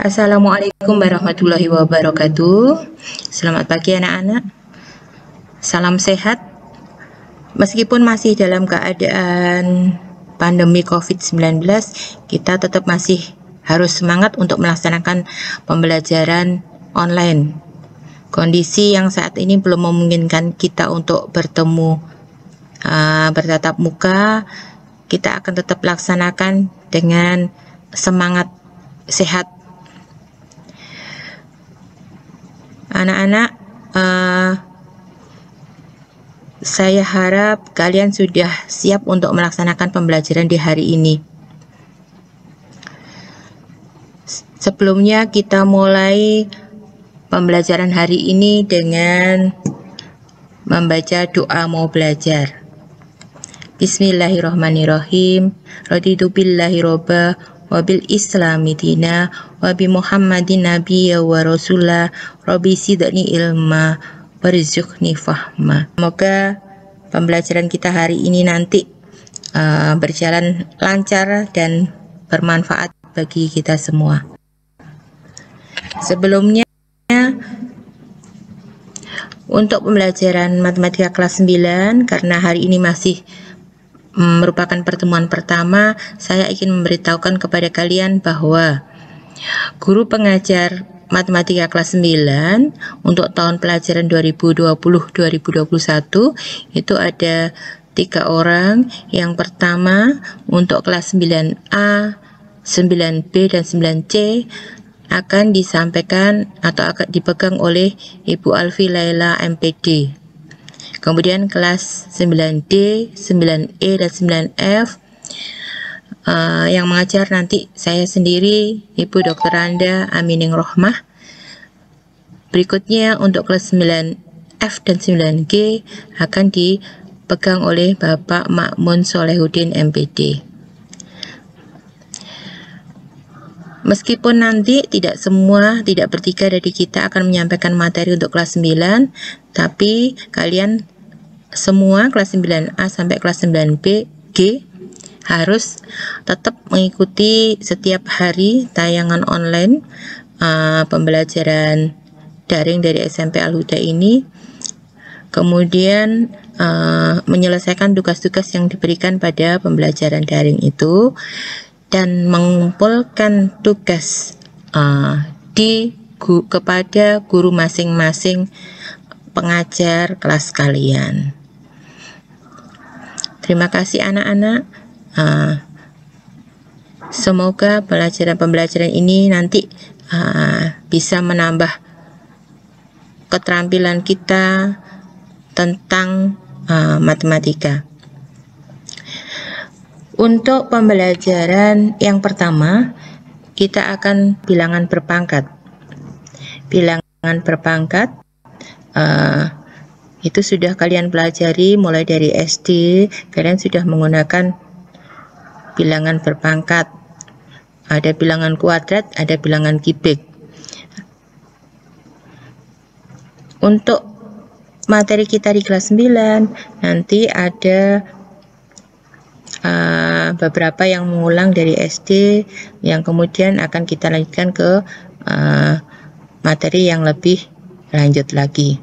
Assalamualaikum warahmatullahi wabarakatuh. Selamat pagi anak-anak. Salam sehat. Meskipun masih dalam keadaan pandemi COVID-19, kita tetap masih harus semangat untuk melaksanakan pembelajaran online. Kondisi yang saat ini belum memungkinkan kita untuk bertemu bertatap muka, kita akan tetap laksanakan dengan semangat sehat. Anak-anak, saya harap kalian sudah siap untuk melaksanakan pembelajaran di hari ini. Sebelumnya kita mulai pembelajaran hari ini dengan membaca doa mau belajar. Bismillahirrahmanirrahim. Raditu billahi robba wabil islami dina wabi muhammadin nabiyya wa rasulah rabbi sidni ilma warzuqni fahma. Semoga pembelajaran kita hari ini nanti berjalan lancar dan bermanfaat bagi kita semua. Sebelumnya, untuk pembelajaran matematika kelas 9, karena hari ini masih merupakan pertemuan pertama, saya ingin memberitahukan kepada kalian bahwa guru pengajar matematika kelas 9 untuk tahun pelajaran 2020-2021 itu ada 3 orang. Yang pertama untuk kelas 9A, 9B, dan 9C akan disampaikan atau akan dipegang oleh Ibu Alfi Laila MPD. Kemudian kelas 9D, 9E, dan 9F yang mengajar nanti saya sendiri, Ibu Dr. Randa Amining Rohmah. Berikutnya untuk kelas 9F dan 9G akan dipegang oleh Bapak Makmun Solehudin MPD. Meskipun nanti tidak bertiga dari kita akan menyampaikan materi untuk kelas 9, tapi kalian semua kelas 9A sampai kelas 9B, G harus tetap mengikuti setiap hari tayangan online pembelajaran daring dari SMP Al-Huda ini. Kemudian menyelesaikan tugas-tugas yang diberikan pada pembelajaran daring itu dan mengumpulkan tugas kepada guru masing-masing pengajar kelas kalian. Terima kasih anak-anak. Semoga pembelajaran ini nanti bisa menambah keterampilan kita tentang matematika. Untuk pembelajaran yang pertama, kita akan bilangan berpangkat. Bilangan berpangkat itu sudah kalian pelajari mulai dari SD. Kalian sudah menggunakan bilangan berpangkat. Ada bilangan kuadrat, ada bilangan kubik. Untuk materi kita di kelas 9 nanti ada beberapa yang mengulang dari SD, yang kemudian akan kita lanjutkan ke materi yang lebih lanjut lagi.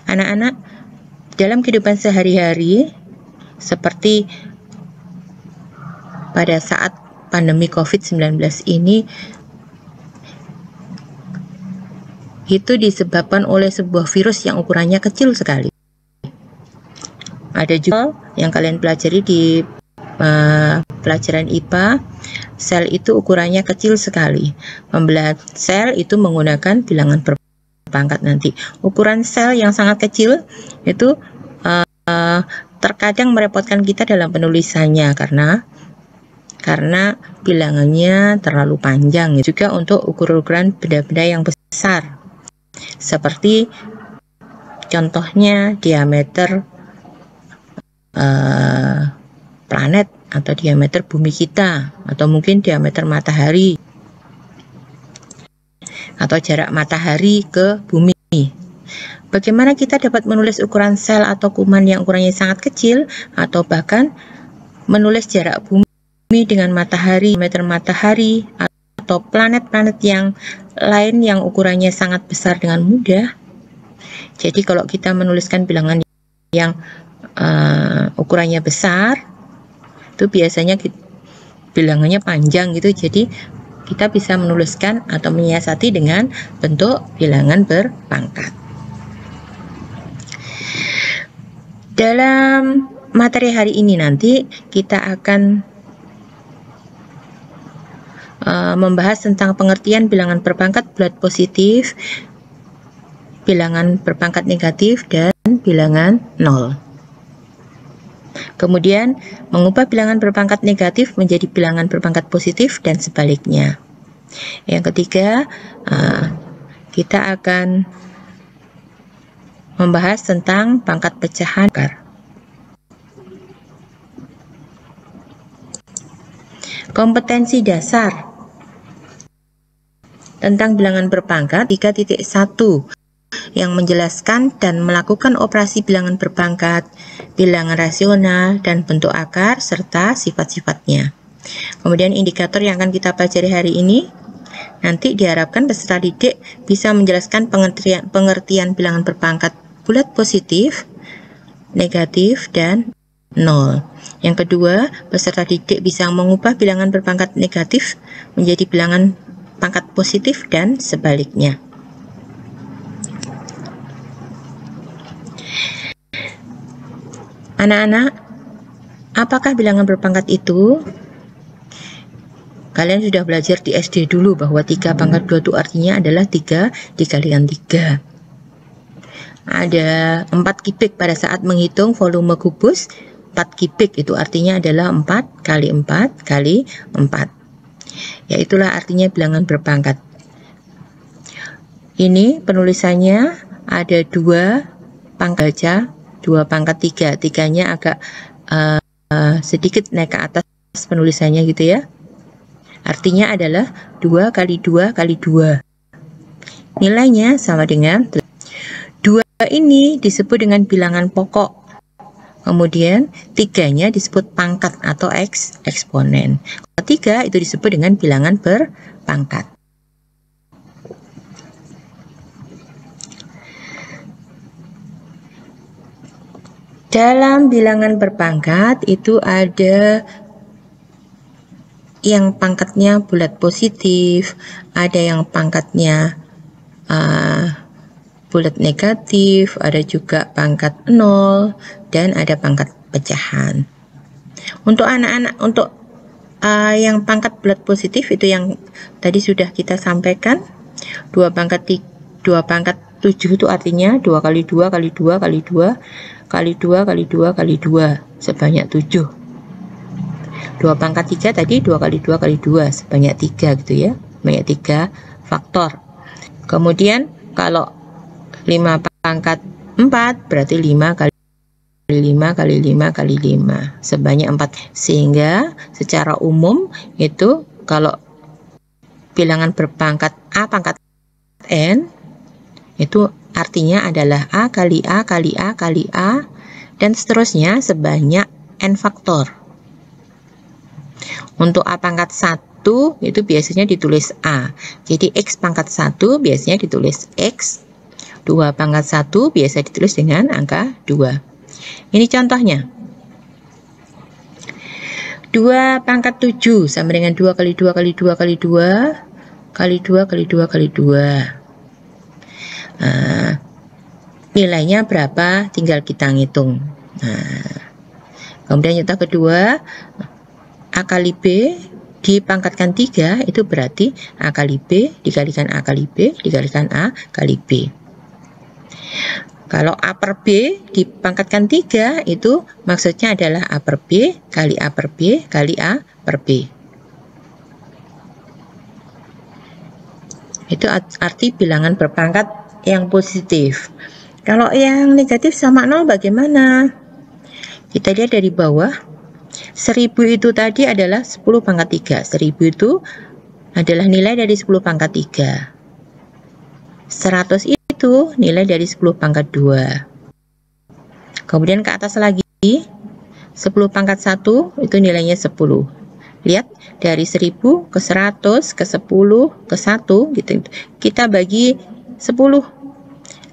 Anak-anak, dalam kehidupan sehari-hari seperti pada saat pandemi COVID-19 ini, itu disebabkan oleh sebuah virus yang ukurannya kecil sekali. Ada juga yang kalian pelajari di pelajaran IPA, sel itu ukurannya kecil sekali. Pembelajaran sel itu menggunakan bilangan berpangkat nanti. Ukuran sel yang sangat kecil itu terkadang merepotkan kita dalam penulisannya karena bilangannya terlalu panjang. Juga untuk ukuran benda-benda yang besar, seperti contohnya diameter planet atau diameter bumi kita, atau mungkin diameter matahari atau jarak matahari ke bumi. Bagaimana kita dapat menulis ukuran sel atau kuman yang ukurannya sangat kecil, atau bahkan menulis jarak bumi dengan matahari, meter matahari, atau planet-planet yang lain yang ukurannya sangat besar dengan mudah. Jadi kalau kita menuliskan bilangan yang ukurannya besar, itu biasanya bilangannya panjang gitu, jadi kita bisa menuliskan atau menyiasati dengan bentuk bilangan berpangkat. Dalam materi hari ini nanti kita akan membahas tentang pengertian bilangan berpangkat bulat positif, bilangan berpangkat negatif, dan bilangan nol. Kemudian mengubah bilangan berpangkat negatif menjadi bilangan berpangkat positif dan sebaliknya. Yang ketiga, kita akan membahas tentang pangkat pecahan. Kompetensi dasar tentang bilangan berpangkat 3.1 yang menjelaskan dan melakukan operasi bilangan berpangkat, bilangan rasional, dan bentuk akar, serta sifat-sifatnya. Kemudian indikator yang akan kita pelajari hari ini, nanti diharapkan peserta didik bisa menjelaskan pengertian bilangan berpangkat bulat positif, negatif, dan nol. Yang kedua, peserta didik bisa mengubah bilangan berpangkat negatif menjadi bilangan pangkat positif dan sebaliknya. Anak-anak, apakah bilangan berpangkat itu? Kalian sudah belajar di SD dulu bahwa 3 pangkat 2 itu artinya adalah 3 dikalikan 3. Ada 4 kubik pada saat menghitung volume kubus. 4 kubik itu artinya adalah 4 kali 4 kali 4. Ya, itulah artinya bilangan berpangkat. Ini penulisannya ada 2 pangkat baca, 2 pangkat 3. 3-nya agak sedikit naik ke atas penulisannya gitu ya. Artinya adalah 2 kali 2 kali 2. Nilainya sama dengan 2 ini disebut dengan bilangan pokok. Kemudian 3-nya disebut pangkat atau eksponen. 3 itu disebut dengan bilangan berpangkat. Dalam bilangan berpangkat itu ada yang pangkatnya bulat positif, ada yang pangkatnya bulat negatif, ada juga pangkat 0, dan ada pangkat pecahan. Untuk anak-anak, untuk yang pangkat bulat positif itu yang tadi sudah kita sampaikan, 2 pangkat 7 itu artinya 2 kali 2 kali 2 kali 2 kali 2 kali 2 kali 2 sebanyak 7. 2 pangkat 3 tadi 2 kali 2 kali 2 sebanyak 3 gitu ya, banyak 3 faktor. Kemudian kalau 5 pangkat 4 berarti 5 kali 5 kali 5 kali 5 sebanyak 4. Sehingga secara umum itu kalau bilangan berpangkat A pangkat N itu artinya adalah A kali A kali A kali A dan seterusnya sebanyak N faktor. Untuk A pangkat 1 itu biasanya ditulis A. Jadi X pangkat 1 biasanya ditulis X. 2 pangkat 1 biasa ditulis dengan angka 2. Ini contohnya. 2 pangkat 7 sama dengan 2 kali 2 kali 2 kali 2 kali 2 kali 2 kali 2. Nilainya berapa tinggal kita ngitung. Kemudian contoh kedua, A kali B dipangkatkan 3 itu berarti A kali B dikalikan A kali B dikalikan A kali B. Kalau A per B dipangkatkan 3 itu maksudnya adalah A per B kali A per B kali A per B. Itu arti bilangan berpangkat yang positif. Kalau yang negatif sama 0 bagaimana? Kita lihat dari bawah. 1000 itu tadi adalah 10 pangkat 3. 1000 itu adalah nilai dari 10 pangkat 3. 100 itu nilai dari 10 pangkat 2. Kemudian ke atas lagi 10 pangkat 1 itu nilainya 10. Lihat, dari 1000 ke 100 ke 10 ke 1 gitu. Kita bagi 10.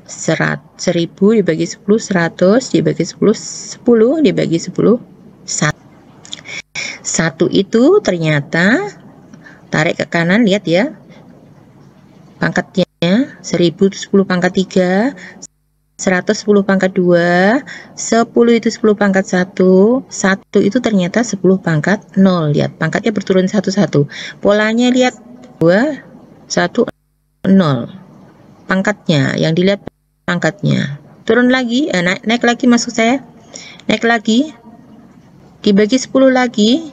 1000 dibagi 10, 100 dibagi 10, 10 dibagi 10, 1 itu ternyata, tarik ke kanan, lihat ya, pangkatnya 1000 itu 10 pangkat 3, 100 10 pangkat 2, 10 itu 10 pangkat 1, 1 itu ternyata 10 pangkat 0. Lihat, pangkatnya berturun satu-satu. Polanya lihat, 2, 1, 0. Pangkatnya, yang dilihat pangkatnya. Turun lagi, naik lagi maksud saya. Naik lagi, dibagi 10 lagi.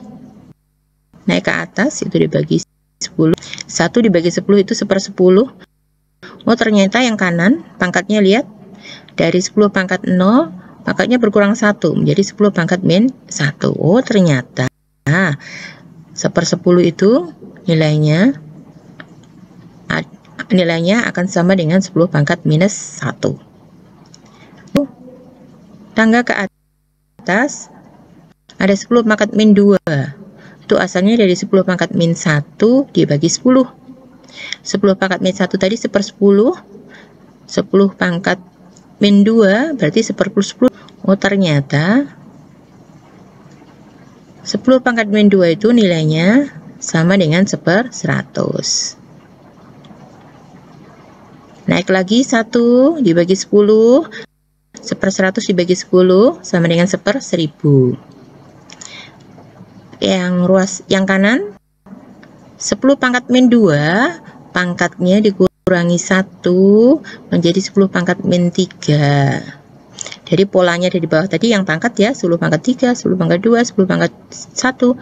Naik ke atas, itu dibagi 10. 1 dibagi 10 itu 1/10. Oh, ternyata yang kanan, pangkatnya lihat. Dari 10 pangkat 0, pangkatnya berkurang 1, menjadi 10 pangkat min 1. Oh, ternyata 1/10 itu nilainya akan sama dengan 10 pangkat minus 1. Tangga ke atas ada 10 pangkat min 2. Itu asalnya dari 10 pangkat min 1 dibagi 10. 10 pangkat min 1 tadi 1/10. 10 pangkat min 2 berarti 1/10. Oh, ternyata 10 pangkat min 2 itu nilainya sama dengan 1/100. Naik lagi, 1 dibagi 10, 1/100 dibagi 10 sama dengan 1/1000. Yang kanan 10 pangkat min 2, pangkatnya dikurangi 1 menjadi 10 pangkat min 3. Jadi polanya dari bawah tadi yang pangkat ya, 10 pangkat 3, 10 pangkat 2, 10 pangkat 1.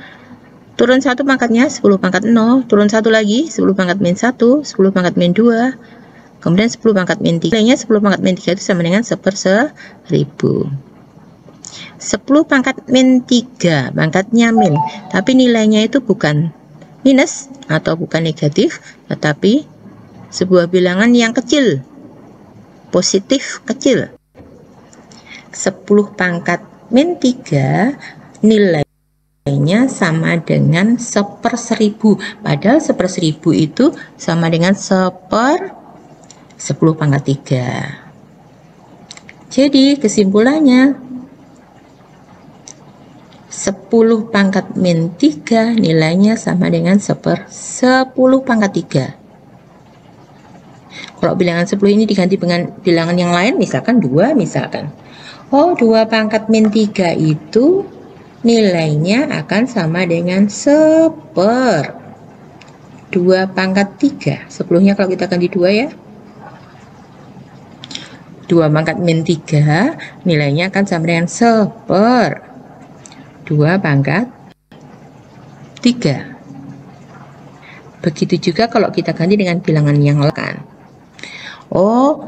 Turun 1 pangkatnya 10 pangkat 0, turun 1 lagi 10 pangkat min 1, 10 pangkat min 2, kemudian 10 pangkat min 3. Nilainya 10 pangkat min 3 itu sama dengan 1/1000. 10 pangkat min 3, pangkatnya min, tapi nilainya itu bukan minus atau bukan negatif, tetapi sebuah bilangan yang kecil, positif kecil. 10 pangkat min 3 nilainya sama dengan 1/1000, padahal 1/1000 itu sama dengan 10 pangkat 3. Jadi kesimpulannya 10 pangkat min 3 nilainya sama dengan 10 pangkat 3. Kalau bilangan 10 ini diganti dengan bilangan yang lain, misalkan 2 misalkan. Oh, 2 pangkat min 3 itu nilainya akan sama dengan 1/2 pangkat 3. 10-nya kalau kita ganti 2 ya. 2 pangkat min 3 nilainya akan sama dengan 1/2 pangkat 3. Begitu juga kalau kita ganti dengan bilangan yang lain. Oh,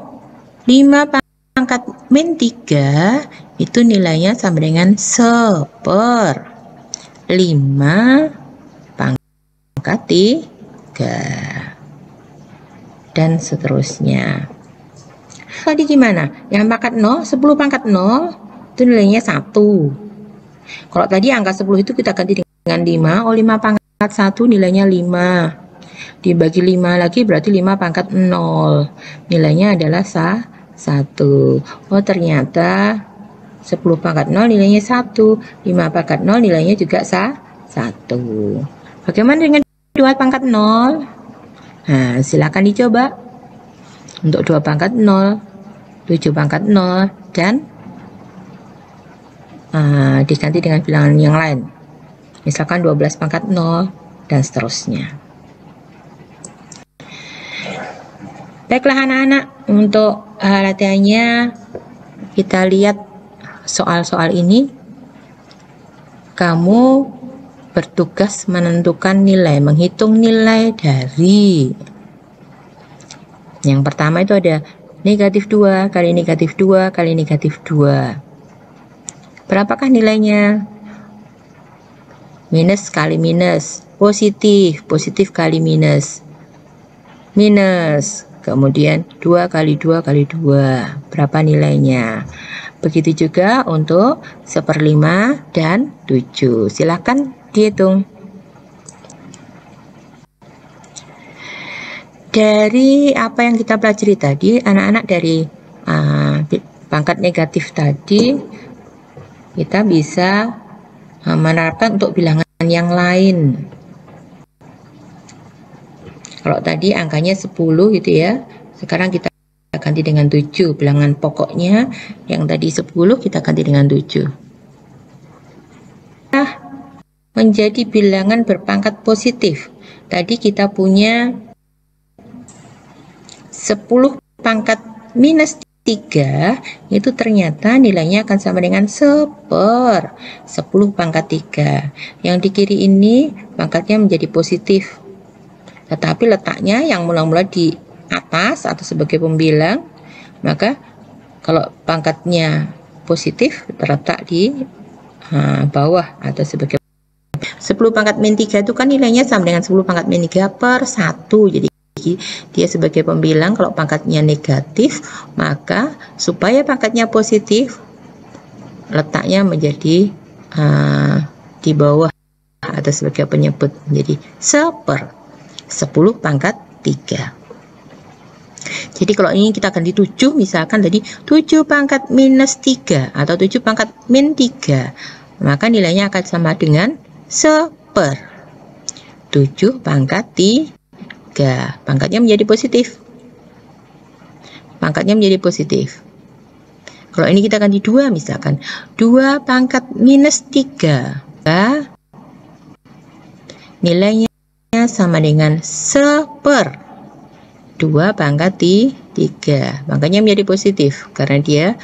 5 pangkat min 3 itu nilainya sama dengan 1/5 pangkat 3. Dan seterusnya. Tadi gimana? Yang pangkat 0, 10 pangkat 0 itu nilainya 1. Kalau tadi angka 10 itu kita ganti dengan 5. Oh, 5 pangkat 1 nilainya 5. Dibagi 5 lagi berarti 5 pangkat 0. Nilainya adalah 1. Oh, ternyata 10 pangkat 0 nilainya 1. 5 pangkat 0 nilainya juga 1. Bagaimana dengan 2 pangkat 0? Nah, silakan dicoba. Untuk 2 pangkat 0, 7 pangkat 0, dan diganti dengan bilangan yang lain. Misalkan 12 pangkat 0, dan seterusnya. Baiklah anak-anak, untuk latihannya kita lihat soal-soal ini. Kamu bertugas menentukan nilai, menghitung nilai dari yang pertama itu ada negatif 2 kali negatif 2 kali negatif 2. Berapakah nilainya? Minus kali minus, positif, positif kali minus, minus, kemudian 2 kali 2 kali 2. Berapa nilainya? Begitu juga untuk 1/5 dan 7. Silahkan dihitung. Dari apa yang kita pelajari tadi, anak-anak, dari pangkat negatif tadi, kita bisa menerapkan untuk bilangan yang lain. Kalau tadi angkanya 10 gitu ya, sekarang kita ganti dengan 7. Bilangan pokoknya yang tadi 10 kita ganti dengan 7. Nah, menjadi bilangan berpangkat positif. Tadi kita punya 10 pangkat minus 3, itu ternyata nilainya akan sama dengan 10 pangkat 3. Yang di kiri ini pangkatnya menjadi positif, tetapi letaknya yang mula-mula di atas atau sebagai pembilang, maka kalau pangkatnya positif terletak di bawah atau sebagai 10 pangkat min 3 itu kan nilainya sama dengan 10 pangkat min 3 per 1. Jadi dia sebagai pembilang. Kalau pangkatnya negatif, maka supaya pangkatnya positif, letaknya menjadi di bawah atau sebagai penyebut, menjadi 1/10 pangkat 3. Jadi kalau ini kita ganti 7, misalkan tadi 7 pangkat minus 3 atau 7 pangkat min 3, maka nilainya akan sama dengan 1/7 pangkat 3. Pangkatnya menjadi positif. Pangkatnya menjadi positif. Kalau ini kita ganti 2, misalkan 2 pangkat minus 3, nilainya sama dengan 1/2 pangkat 3. Pangkatnya menjadi positif karena dia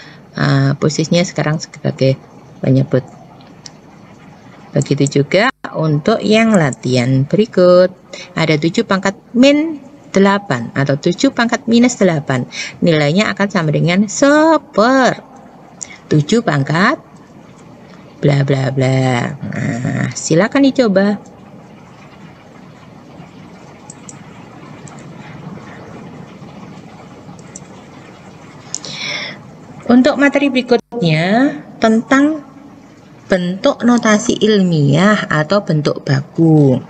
posisinya sekarang sebagai penyebut. Begitu juga untuk yang latihan berikut. Ada 7 pangkat min 8 atau 7 pangkat minus 8. Nilainya akan sama dengan 1/7 pangkat bla bla bla. Nah, silakan dicoba. Untuk materi berikutnya tentang bentuk notasi ilmiah atau bentuk baku.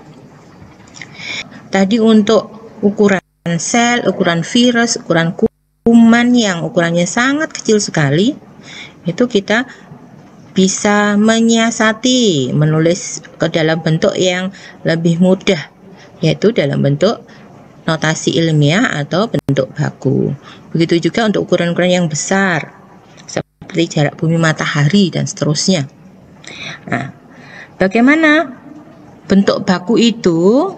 Tadi untuk ukuran sel, ukuran virus, ukuran kuman yang ukurannya sangat kecil sekali, itu kita bisa menyiasati menulis ke dalam bentuk yang lebih mudah, yaitu dalam bentuk notasi ilmiah atau bentuk baku. Begitu juga untuk ukuran-ukuran yang besar, seperti jarak bumi matahari dan seterusnya. Nah, bagaimana bentuk baku itu?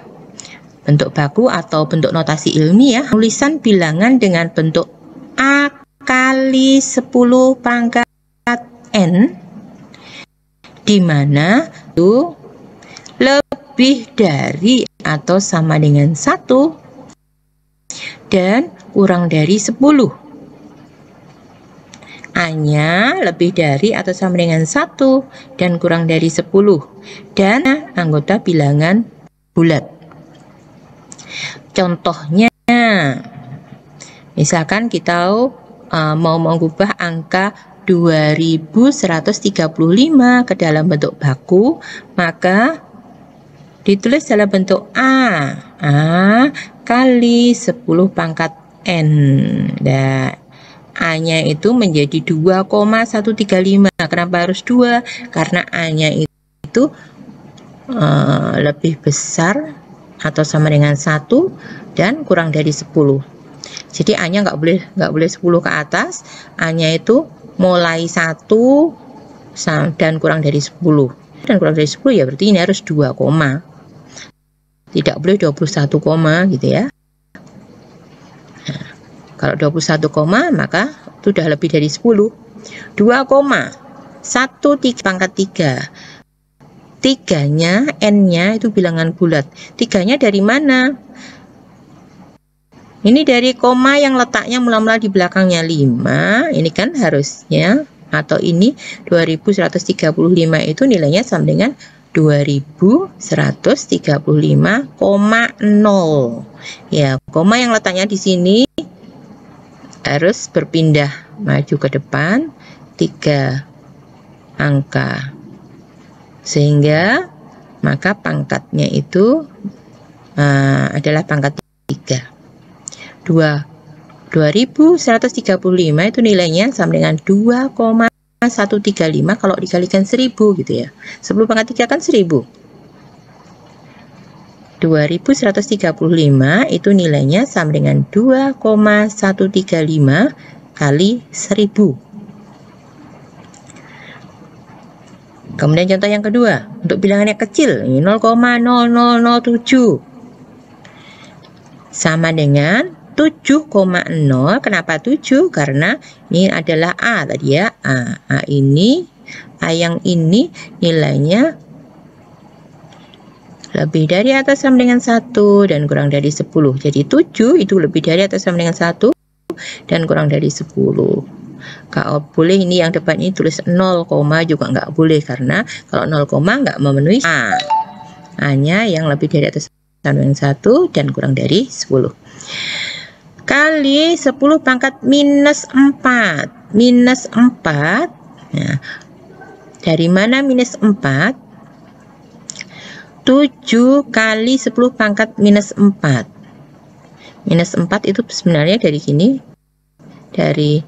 Bentuk baku atau bentuk notasi ilmiah, tulisan bilangan dengan bentuk A kali 10 pangkat N, di mana itu lebih dari atau sama dengan 1 dan kurang dari 10. A-nya lebih dari atau sama dengan 1 dan kurang dari 10, dan anggota bilangan bulat. Contohnya, misalkan kita mau mengubah angka 2135 ke dalam bentuk baku, maka ditulis dalam bentuk A kali 10 pangkat N. Nah, A-nya itu menjadi 2,135. Kenapa harus 2? Karena A-nya itu lebih besar atau sama dengan 1 dan kurang dari 10. Jadi A-nya nggak boleh 10 ke atas. A-nya itu mulai 1 dan kurang dari 10. Dan kurang dari 10 ya berarti ini harus 2 koma. Tidak boleh 21 koma gitu ya. Nah, kalau 21 koma maka sudah lebih dari 10. 2 koma 1 pangkat 3. 3-nya, N-nya itu bilangan bulat. 3-nya dari mana? Ini dari koma yang letaknya mula-mula di belakangnya 5. Ini kan harusnya, atau ini 2135 itu nilainya sama dengan 2135,0. Ya, koma yang letaknya di sini harus berpindah maju ke depan 3 angka, sehingga maka pangkatnya itu adalah pangkat 3. 2135 itu nilainya sama dengan 2,135 kalau dikalikan 1000 gitu ya. 10 pangkat 3 kan 1000. 2135 itu nilainya sama dengan 2,135 kali 1000. Kemudian contoh yang kedua, untuk bilangan yang kecil, 0,0007 sama dengan 7,0. Kenapa 7? Karena ini adalah A tadi ya. A yang ini nilainya lebih dari atau sama dengan 1 dan kurang dari 10. Jadi 7 itu lebih dari atau sama dengan 1 dan kurang dari 10. Kalau boleh ini yang depan ini tulis 0, juga nggak boleh, karena kalau 0, nggak memenuhi A-nya yang lebih dari atau sama dengan 1 dan kurang dari 10. Kali 10 pangkat minus 4. Minus 4. Nah, dari mana minus 4? 7 kali 10 pangkat minus 4. Minus 4 itu sebenarnya dari sini. Dari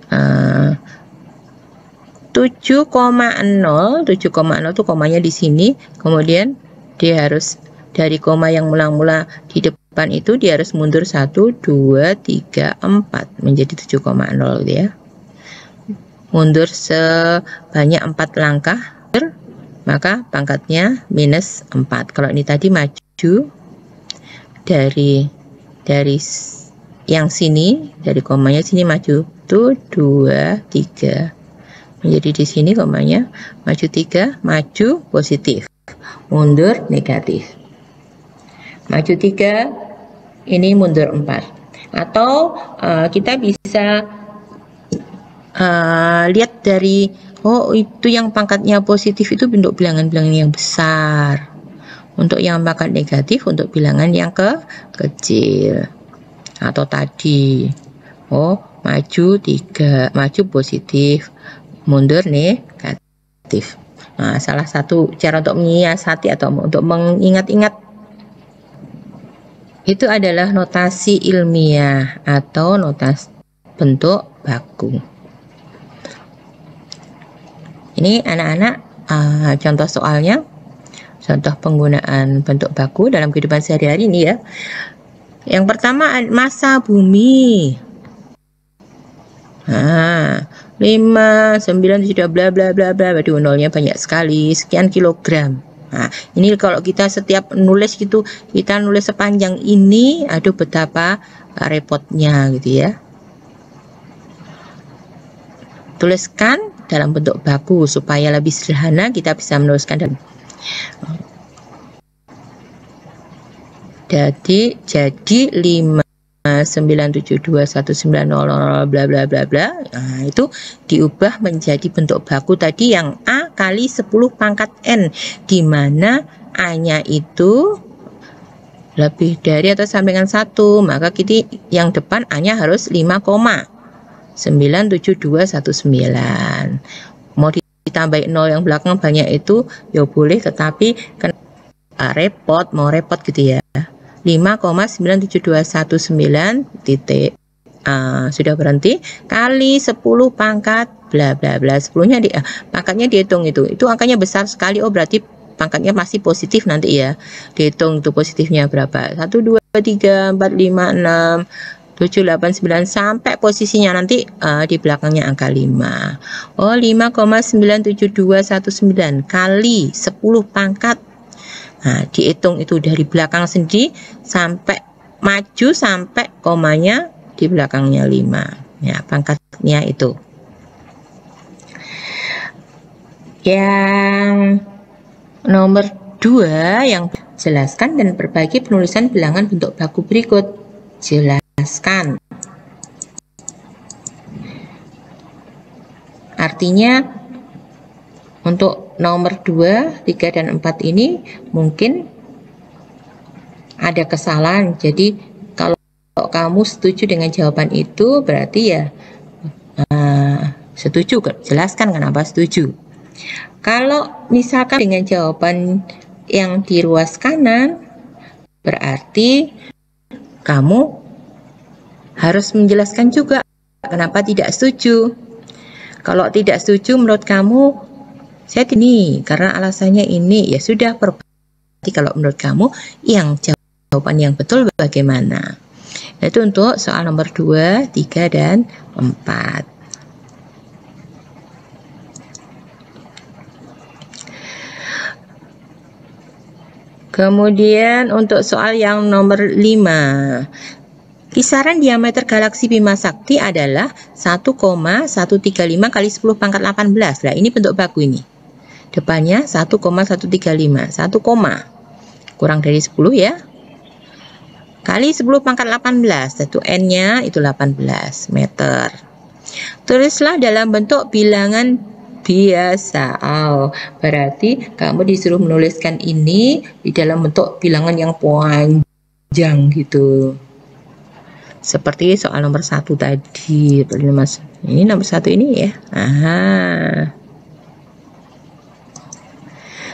7,0 itu komanya di sini. Kemudian dia harus dari koma yang mula-mula di depan itu dia harus mundur 1, 2, 3, 4 menjadi 7,0 ya. Mundur sebanyak 4 langkah, maka pangkatnya minus 4. Kalau ini tadi maju dari yang sini, dari komanya sini maju 1, 2, 3 menjadi di sini komanya maju 3, maju positif, mundur negatif. Maju 3, ini mundur 4. Atau kita bisa lihat dari itu yang pangkatnya positif itu bentuk bilangan-bilangan yang besar. Untuk yang pangkat negatif untuk bilangan yang kecil. Atau tadi maju 3, maju positif, mundur negatif. Nah, salah satu cara untuk menyiasati atau untuk mengingat-ingat itu adalah notasi ilmiah atau notasi bentuk baku. Ini anak-anak contoh soalnya, contoh penggunaan bentuk baku dalam kehidupan sehari-hari ini ya. Yang pertama, massa bumi. 5, 9, 7, bla bla bla bla. Waduh, nolnya banyak sekali, sekian kilogram. Nah, ini kalau kita setiap nulis gitu, kita nulis sepanjang ini, aduh betapa repotnya gitu ya. Tuliskan dalam bentuk baku supaya lebih sederhana, kita bisa menuliskan dalam. Jadi 5, 9721900 bla bla bla bla. Nah, itu diubah menjadi bentuk baku tadi yang A kali 10 pangkat N, di mana A-nya itu lebih dari atau sama dengan 1, maka kita yang depan A-nya harus 5,97219. Mau ditambahin 0 yang belakang banyak itu ya boleh, tetapi kan mau repot gitu ya. 5,97219 titik sudah berhenti kali 10 pangkat bla bla bla. 10-nya pangkatnya dihitung, itu angkanya besar sekali. Berarti pangkatnya masih positif nanti ya. Dihitung itu positifnya berapa, 1, 2, 3, 4, 5, 6, 7, 8, 9 sampai posisinya nanti di belakangnya angka 5. 5,97219 kali 10 pangkat. Nah, dihitung itu dari belakang sendiri sampai maju sampai komanya di belakangnya 5. Ya, pangkatnya itu. Yang nomor 2 yang jelaskan dan berbagi penulisan bilangan bentuk baku berikut. Jelaskan. Artinya untuk nomor 2, 3, dan 4 ini mungkin ada kesalahan. Jadi kalau kamu setuju dengan jawaban itu, berarti ya setuju. Jelaskan kenapa setuju. Kalau misalkan dengan jawaban yang di ruas kanan, berarti kamu harus menjelaskan juga kenapa tidak setuju. Kalau tidak setuju menurut kamu, saya ini karena alasannya ini, ya sudah, berarti kalau menurut kamu yang jawaban yang betul bagaimana? Itu untuk soal nomor 2, 3, dan 4. Kemudian untuk soal yang nomor 5, kisaran diameter galaksi Bima Sakti adalah 1,135 kali 10 pangkat 18. Nah, ini bentuk baku ini. Depannya 1,135, 1, kurang dari 10 ya. Kali 10 pangkat 18, satu N-nya itu 18 meter. Tulislah dalam bentuk bilangan biasa. Berarti kamu disuruh menuliskan ini di dalam bentuk bilangan yang panjang gitu. Seperti soal nomor 1 tadi. Ini nomor 1 ini ya.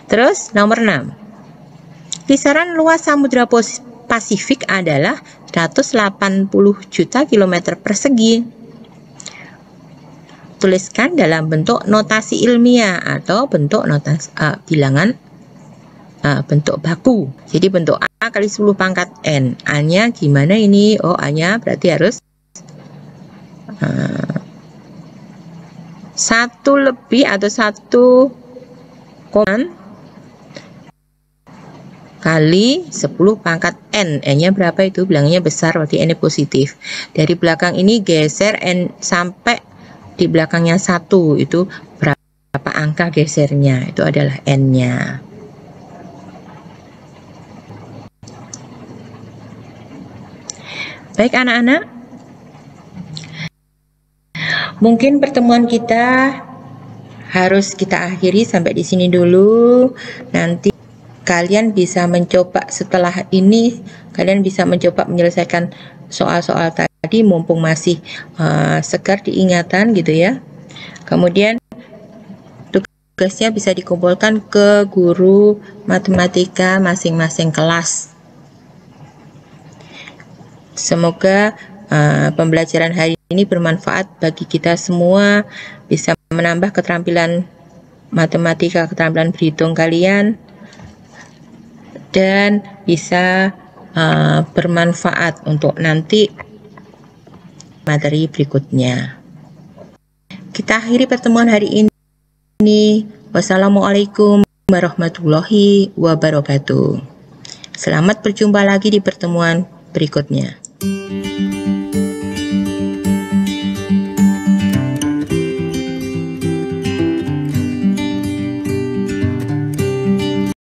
Terus nomor 6. Kisaran luas Samudra Pasifik adalah 180 juta kilometer persegi. Tuliskan dalam bentuk notasi ilmiah atau bentuk notasi bilangan bentuk baku. Jadi bentuk A kali 10 pangkat N. A-nya gimana ini? A-nya berarti harus 1 lebih atau 1 kali 10 pangkat N. N-nya berapa itu? Bilangnya besar, berarti N-nya positif. Dari belakang ini geser N sampai di belakangnya 1, itu berapa angka gesernya, itu adalah N-nya. Baik anak-anak, mungkin pertemuan kita harus kita akhiri sampai di sini dulu. Nanti kalian bisa mencoba setelah ini, kalian bisa mencoba menyelesaikan soal-soal tadi mumpung masih segar diingatan gitu ya. Kemudian tugasnya bisa dikumpulkan ke guru matematika masing-masing kelas. Semoga pembelajaran hari ini bermanfaat bagi kita semua, bisa menambah keterampilan matematika, keterampilan berhitung kalian, dan bisa bermanfaat untuk nanti materi berikutnya. Kita akhiri pertemuan hari ini. Wassalamualaikum warahmatullahi wabarakatuh. Selamat berjumpa lagi di pertemuan berikutnya.